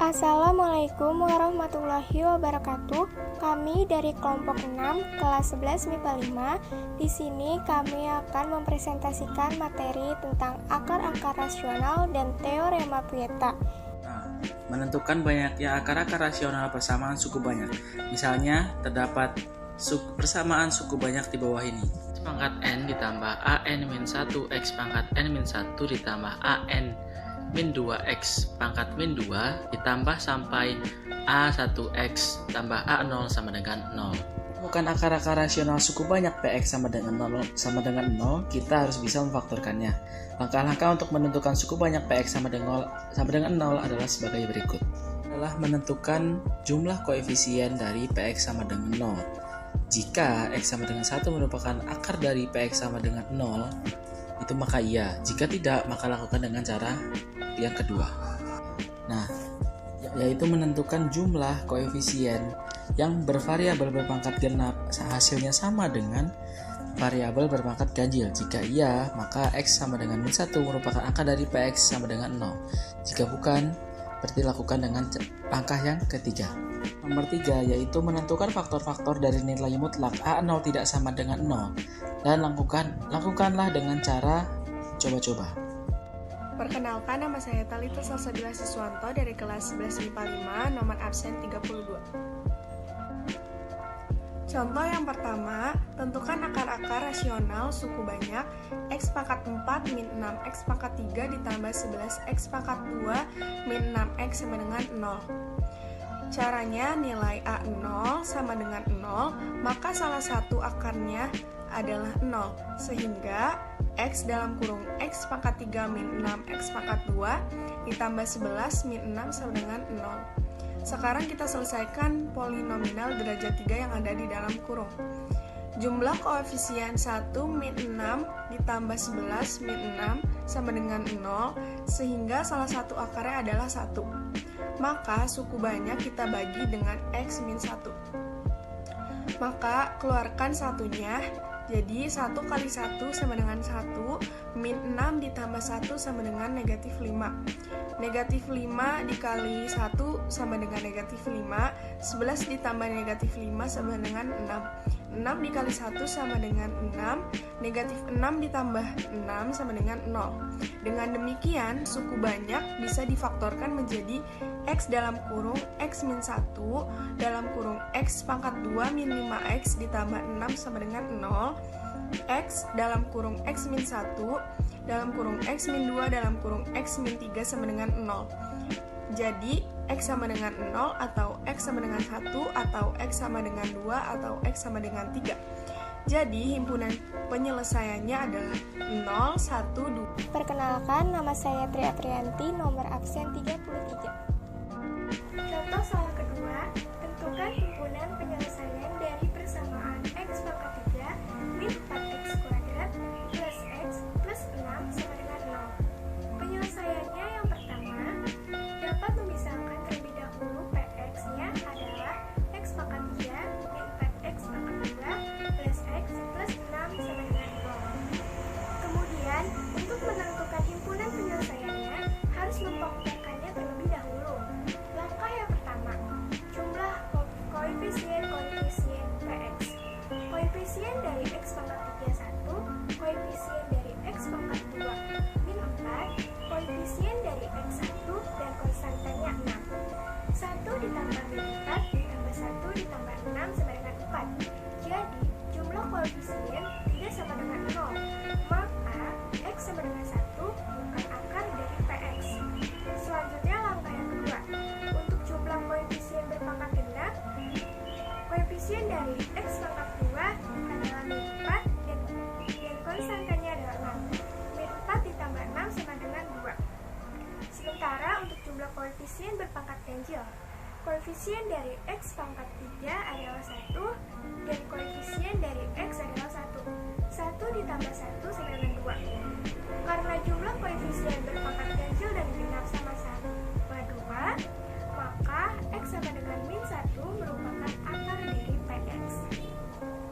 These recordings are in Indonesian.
Assalamualaikum warahmatullahi wabarakatuh. Kami dari kelompok 6 kelas 11 MIPA 5. Di sini kami akan mempresentasikan materi tentang akar-akar rasional dan teorema Pieta. Menentukan banyaknya akar-akar rasional persamaan suku banyak. Misalnya, terdapat persamaan suku banyak di bawah ini. X pangkat N ditambah AN-1 X pangkat N-1 ditambah AN-2X pangkat min 2 ditambah sampai A1X tambah A0 sama dengan 0. Bukan akar-akar rasional suku banyak PX sama dengan 0, kita harus bisa memfaktorkannya. Langkah-langkah untuk menentukan suku banyak PX sama dengan 0 adalah sebagai berikut. Adalah menentukan jumlah koefisien dari PX sama dengan 0. Jika X sama dengan 1 merupakan akar dari PX sama dengan 0, itu maka iya. Jika tidak, maka lakukan dengan cara yang kedua. Nah, yaitu menentukan jumlah koefisien yang bervariabel berpangkat genap hasilnya sama dengan variabel berpangkat ganjil. Jika iya, maka X sama dengan min 1 merupakan akar dari PX sama dengan 0. Jika bukan, berarti lakukan dengan langkah yang ketiga. Nomor 3 yaitu menentukan faktor-faktor dari nilai mutlak A0 tidak sama dengan 0 dan lakukanlah dengan cara coba-coba. Perkenalkan, nama saya Talita Salsabila Siswanto dari kelas 11 MIPA 5, nomor absen 32. Contoh yang pertama, tentukan akar-akar rasional suku banyak X pangkat 4 min 6 X pangkat 3 ditambah 11 X pangkat 2 min 6 X sama dengan 0. Caranya, nilai A0 sama dengan 0, maka salah satu akarnya adalah 0, sehingga X dalam kurung X pangkat 3 min 6 X pangkat 2 ditambah 11 min 6 sama dengan 0. Sekarang kita selesaikan polinominal derajat 3 yang ada di dalam kurung. Jumlah koefisien 1 min 6 ditambah 11 min 6 sama dengan 0, sehingga salah satu akarnya adalah 1. Maka suku banyak kita bagi dengan X min 1. Maka keluarkan satunya, jadi 1 kali 1 sama dengan 1, min 6 ditambah 1 sama dengan negatif 5. Negatif 5 dikali 1 sama dengan negatif 5, 11 ditambah negatif 5 sama dengan 6. 6 dikali 1 sama dengan 6, negatif 6 ditambah 6 sama dengan 0. Dengan demikian, suku banyak bisa difaktorkan menjadi X dalam kurung X min 1 dalam kurung X pangkat 2 min 5X ditambah 6 sama dengan 0, X dalam kurung X min 1 dalam kurung X min 2 dalam kurung X min 3 sama dengan 0. Jadi, X sama dengan 0 atau X sama dengan 1 atau X sama dengan 2 atau X sama dengan 3. Jadi, himpunan penyelesaiannya adalah 0, 1, 2. Perkenalkan, nama saya Tri Aprianti, nomor absen 33. Contoh soal kedua, tentukan himpunan penyelesaian dari persamaan X pangkat 3 min 4X kuadrat plus X plus 6 sama dengan 0. Penyelesaiannya yang pertama, dapat memisahkan terlebih dahulu PX-nya adalah X pangkat 3 min 4X pangkat 2 plus X plus 6 sama dengan 0. Kemudian, untuk menentukan himpunan penyelesaiannya, harus memfaktorkannya terlebih dahulu. Langkah yang pertama, jumlah koefisien PX. Koefisien dari X pangkat 3 1, koefisien dari X pangkat 2 min 4, koefisien dari X1 dan konstantanya 6. 1 ditambah min 4 ditambah 1 ditambah 6 sama dengan 4. Jadi, jumlah koefisien tidak sama dengan 0. Maka, X sama dengan 1 bukan akar dari PX. Selanjutnya, langkah yang kedua. Untuk jumlah koefisien berpangkat genap, koefisien dari X pangkat 2 adalah min 4 dan konstantanya adalah 6. Min 4 ditambah 6 sama dengan 2. Sementara untuk jumlah koefisien berpangkat ganjil, koefisien dari X pangkat 3 adalah 1 dan koefisien dari X adalah 1. 1 ditambah 1 sama dengan 2. Karena jumlah koefisien berpangkat ganjil dan genap sama-sama 2, maka X sama dengan min 1 merupakan akar dari PX.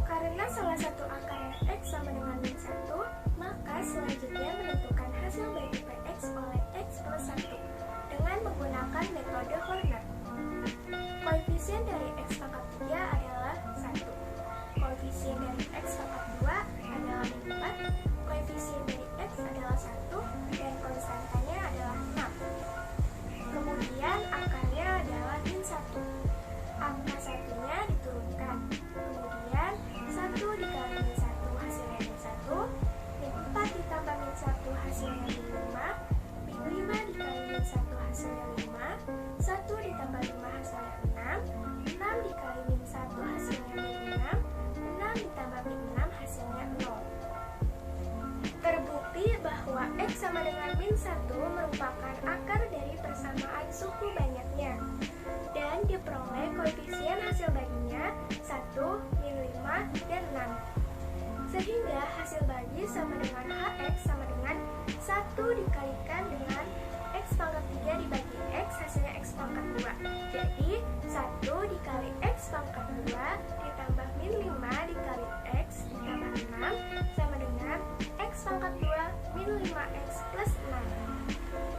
Karena salah satu akarnya X sama dengan min 1, maka selanjutnya menentukan hasil bagi PX oleh X plus 1 dengan menggunakan metode Horner. dan konstantanya adalah 6. Kemudian akarnya adalah min 1. Angka satunya diturunkan. Kemudian 1 dikali min 1 hasilnya min 1. Min 4 ditambah min 1 hasilnya min 5. Min 5 dikali min 1 hasilnya 5. 1 ditambah 5 hasilnya 6. 6 dikali min 1 hasilnya min 6. 6 ditambah min 6 hasilnya 0. Terbukti bahwa X sama dengan min 1 merupakan akar dari persamaan suku banyaknya dan diperoleh koefisien hasil baginya 1, min 5, dan 6. Sehingga hasil bagi sama dengan HX sama dengan 1 dikalikan dengan X pangkat 3 dibagi X hasilnya X pangkat 2. Jadi 1 dikali X pangkat 2 ditambah min 5 dikali X ditambah 6 sama dengan X pangkat 2 min 5X plus 6.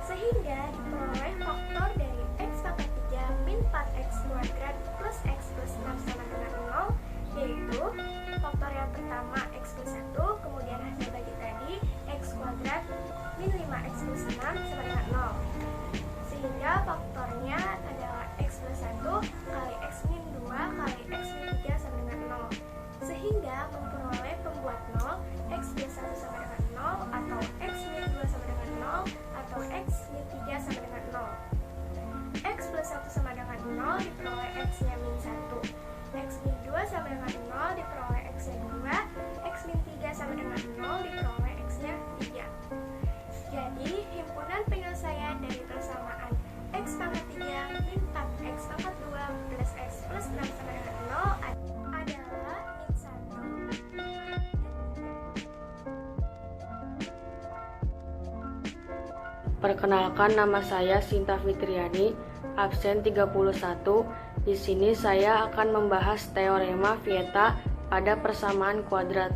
Sehingga diperoleh faktor dari X pangkat 3 min 4X kuadrat plus X plus 6 sama dengan 0, yaitu faktor yang pertama X plus 1, kemudian hasil bagi tadi X kuadrat min 5X plus 6 sama dengan 0. Sehingga faktornya adalah X plus 1 kali X min 2 kali X min 3 sama dengan 0. Sehingga memperoleh pembuat 0 X plus 1 sama dengan 0 atau X min 2 sama dengan 0 atau X min 3 sama dengan 0. X plus 1 sama dengan 0 diperoleh X-nya min 1. X min 2 sama dengan 0 diperoleh X-nya 2. X min 3 sama dengan 0 diperoleh X-nya 3. Jadi, himpunan penyelesaian dari persamaan X pangkat 3 min 4X pangkat 2 plus X plus 6 sama dengan 0 adalah min 1. Perkenalkan, nama saya Sinta Fitriani, absen 31. Di sini saya akan membahas teorema Vieta pada persamaan kuadrat.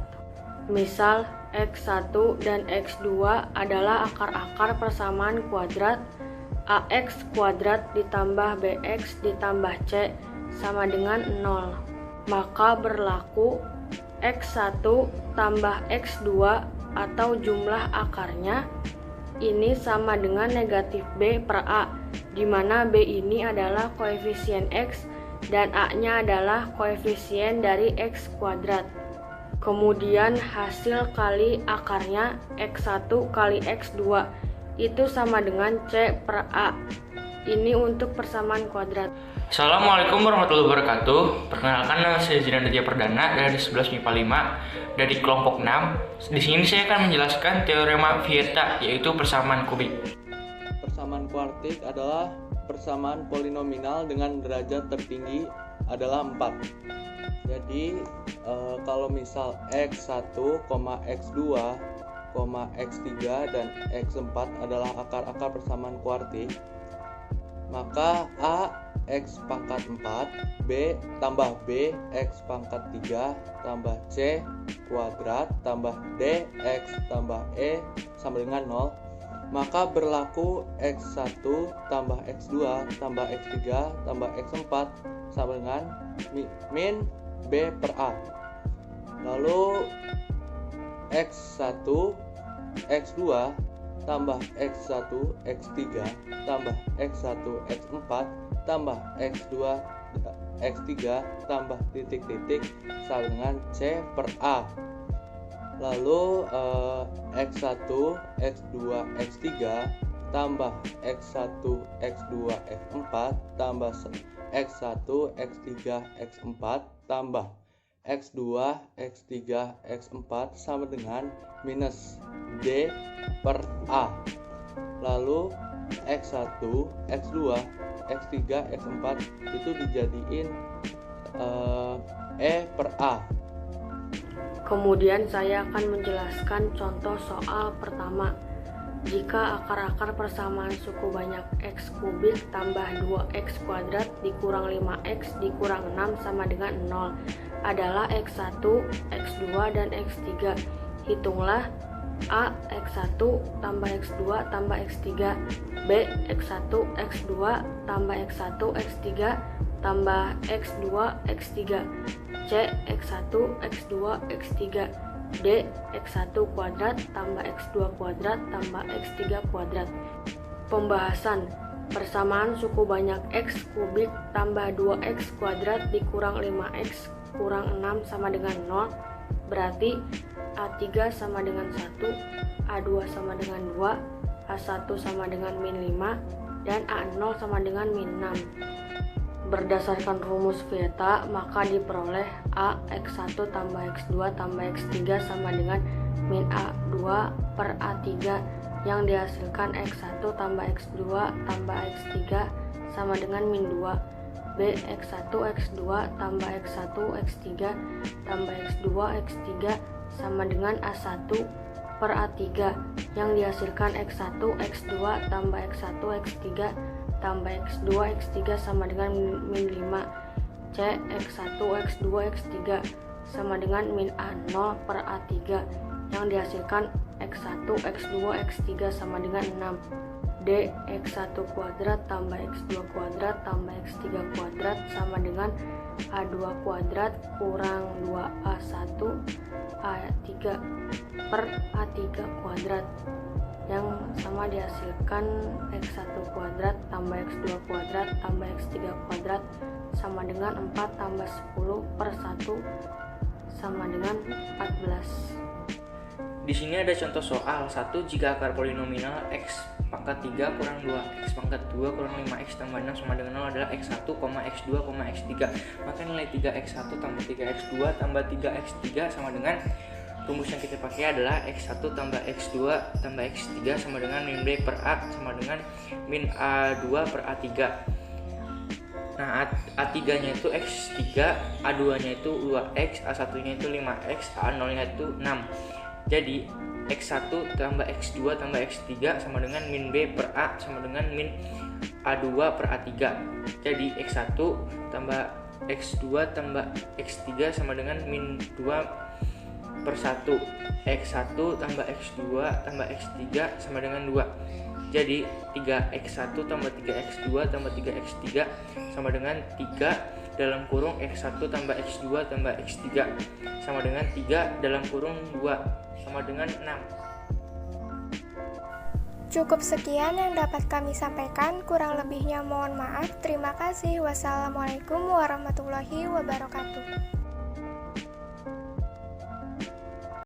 Misal, X1 dan X2 adalah akar-akar persamaan kuadrat. AX kuadrat ditambah BX ditambah C sama dengan 0. Maka berlaku X1 tambah X2 atau jumlah akarnya ini sama dengan negatif B per A, di mana B ini adalah koefisien X dan A-nya adalah koefisien dari X kuadrat. Kemudian hasil kali akarnya X1 kali X2 itu sama dengan C per A. Ini untuk persamaan kuadrat. Assalamualaikum warahmatullahi wabarakatuh. Perkenalkan, nama saya Zidan Aditya Perdana dari 11 MIPA 5 dari kelompok 6. Di sini saya akan menjelaskan teorema Vieta, yaitu persamaan kubik. Persamaan kuartik adalah persamaan polinominal dengan derajat tertinggi adalah 4. Jadi kalau misal X1, X2, X3 dan X4 adalah akar-akar persamaan kuartik, maka A X pangkat 4, B tambah B X pangkat 3 tambah C kuadrat tambah D X tambah E sama dengan 0, maka berlaku X1 tambah X2 tambah X3 tambah X4 sama dengan min B per A. Lalu X1 X2 tambah X1 X3 tambah X1 X4 tambah X2 X3 tambah titik-titik sama dengan C per A. Lalu X1 X2 X3 tambah X1 X2 X4 tambah X1 X3 X4 tambah X2 X3 X4 sama dengan minus D per A. Lalu X1 X2 X3 X4 itu dijadiin E per A. Kemudian saya akan menjelaskan contoh soal pertama. Jika akar-akar persamaan suku banyak X kubik tambah 2X kuadrat dikurang 5X dikurang 6 sama dengan 0 adalah X1, X2, dan X3. Hitunglah A X1 tambah X2 tambah X3, B X1 X2 tambah X1 X3 tambah X2 X3, C X1 X2 X3, D. X1 kuadrat tambah X2 kuadrat tambah X3 kuadrat. Pembahasan. Persamaan suku banyak X kubik tambah 2X kuadrat dikurang 5X kurang 6 sama dengan 0. Berarti A3 sama dengan 1, A2 sama dengan 2, A1 sama dengan min 5, dan A0 sama dengan min 6. Berdasarkan rumus Vieta, maka diperoleh A X1 tambah X2 tambah X3 sama dengan min A2 per A3 yang dihasilkan X1 tambah X2 tambah X3 sama dengan min 2. B. X1 X2 tambah X1 X3 tambah X2 X3 sama dengan A1 per A3 yang dihasilkan X1 X2 tambah X1 X3 tambah X2 X3 sama dengan min 5. C. X1 X2 X3 sama dengan min A0 per A3 yang dihasilkan X1 X2 X3 sama dengan 6. D. X1 kuadrat tambah X2 kuadrat tambah X3 kuadrat sama dengan A2 kuadrat kurang 2A1 A3 per A3 kuadrat yang sama dihasilkan X1 kuadrat tambah X2 kuadrat tambah X3 kuadrat sama dengan 4 tambah 10 per 1 sama dengan 14. Di sini ada contoh soal 1. Jika akar polinomial x pangkat 3 kurang 2x pangkat 2 kurang 5x tambah 6 sama dengan 0 adalah x1, x2, x3, maka nilai 3x1 tambah 3x2 tambah 3x3 sama dengan, rumus yang kita pakai adalah x1 tambah x2 tambah x3 sama dengan min b per a sama dengan min a2 per a3. Nah, A3 nya itu x3, A2 nya itu 2x, A1 nya itu 5x, A0 nya itu 6. Jadi X1 tambah X2 tambah X3 sama dengan min B per A sama dengan min A2 per A3. Jadi X1 tambah X2 tambah X3 sama dengan min 2 per 1. X1 tambah X2 tambah X3 sama dengan 2. Jadi 3x1 tambah 3x2 tambah 3x3 sama dengan 3 dalam kurung x1 tambah x2 tambah x3 sama dengan 3 dalam kurung 2 sama dengan 6. Cukup sekian yang dapat kami sampaikan, kurang lebihnya mohon maaf. Terima kasih. Wassalamualaikum warahmatullahi wabarakatuh.